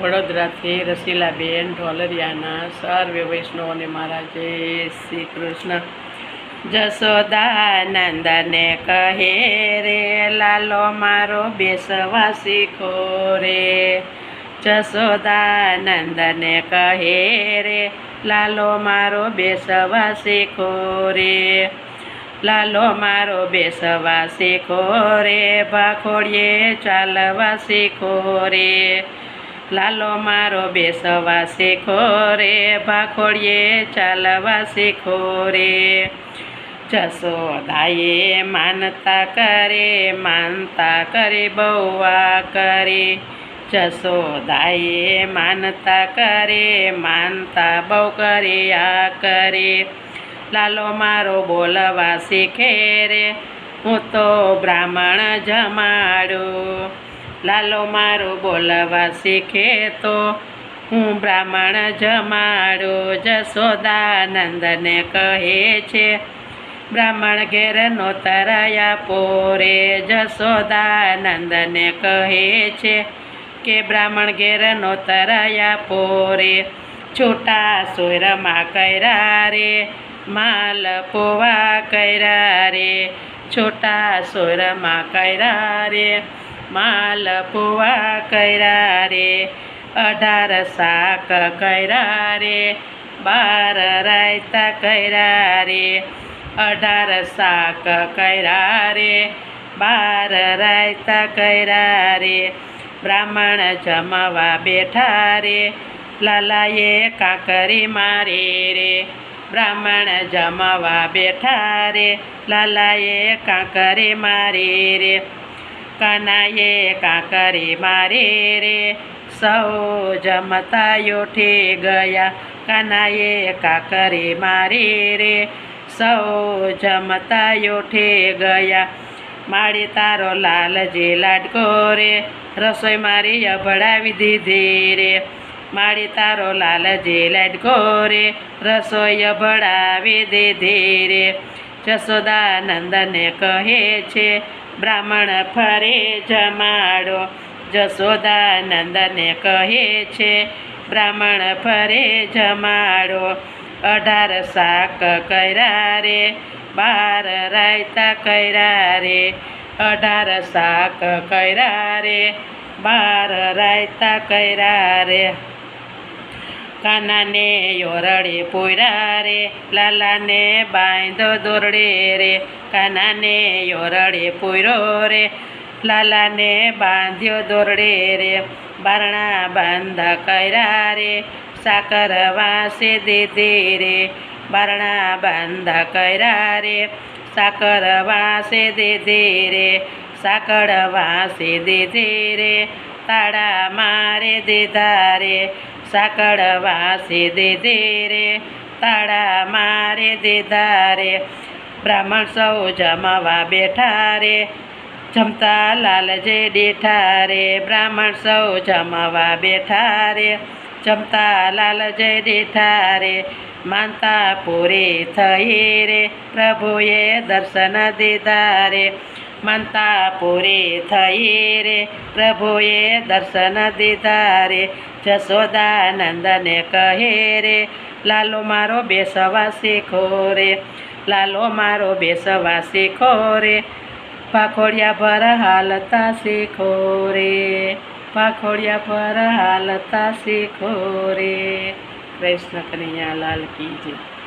વડોદરાથી રસીલાબેન ઢોલરિયાના સર્વે વૈષ્ણવોને મારા જય શ્રી કૃષ્ણ। જશોદાનંદને કહે રે લાલો મારો બેસવા શીખો રે। જશોદાનંદને કહે રે લાલો મારો બેસવા શીખો રે। લાલો મારો બેસવા શીખો રે, ભાખોડીએ ચાલવા શીખો રે। લાલો મારો બેસવા શીખો રે, ભાખોડીએ ચાલવા શીખો રે। જશોદાએ માનતા કરે બહુઆ કરે। જશોદાએ માનતા બહુ કર્યા કરે। લાલો મારો બોલવા શીખે રે, હું તો બ્રાહ્મણ જમાડું। લાલો મારો બોલવા શીખે તો હું બ્રાહ્મણ જમાડું। જશોદાનંદને કહે છે બ્રાહ્મણ ઘેર નોતરાયા પોરે। જશોદાનંદને કહે છે કે બ્રાહ્મણ ઘેર નોતરાયા પોરે। છૂટા સોયરમાં કર્યા રે, માલ પોવા કર્યા રે। છૂટા સોયરમાં કર્યા રે, માલ પોવા કર્યા રે। 18 શાક કર્યા રે, 12 રાયતા કર્યા રે। 18 શાક કર્યા રે, 12 રાયતા કર્યા રે। બ્રાહ્મણ જમવા બેઠા રે, લાલાએ કાંકરી મારી રે। બ્રાહ્મણ જમવા બેઠા રે, લાલાએ કાંકરી મારી રે। કાનાએ કાંકરી મારી રે, સૌ જમતા ઉઠી ગયા। કાનાએ કાંકરી મારી રે, સૌ જમતા ઉઠી ગયા। માળી તારો લાલજી લાડકો રે, રસોઈ મારી અભડાવી દીધી રે। માળી તારો લાલજી લાડકો રે, રસોઈ અભડાવી દીધી રે। જશોદાનંદને કહે છે બ્રાહ્મણ ફરે જમાડો। જશોદાનંદને કહે છે બ્રાહ્મણ ફરે જમાડો। 18 શાક કર્યા રે, 12 રાયતા કર્યા રે। 18 શાક કર્યા રે, 12 રાયતા કર્યા રે। કાનાને યોરડી પૂર્યા રે, લાલાને બાંધો દોરડે રે। કાનાને યોરડી પૂર્યો રે, લાલાને બાંધ્યો દોરડે રે। બારણા બંધ કર્યા રે, સાકર વાંસી દીધી રે। બારણા બંધ કર્યા રે, સાકર વાંસી દીધી રે। સાકર વાંસી દીધી રે, તાળા મારી દીધા રે। સાકર વાંસી દીધી રે, તાળા મારી દીધા રે। બ્રાહ્મણ સૌ જમવા બેઠા રે, જમતા લાલજી દીઠા રે। બ્રાહ્મણ સૌ જમવા બેઠા રે, જમતા લાલજી દીઠા રે। માનતા પૂરી થઈ રે, પ્રભુએ દર્શન દીધા રે। માનતા પૂરી થઈ રે, પ્રભુએ દર્શન દીધા રે। જશોદાનંદને કહે રે લાલો મારો બેસવા શીખો રે। લાલો મારો બેસવા શીખો રે, ભાખોડિયા પર હાલતા શીખો રે। ભાખોડિયા પર હાલતા શીખો રે। કૃષ્ણ કનૈયા લાલ કી જય।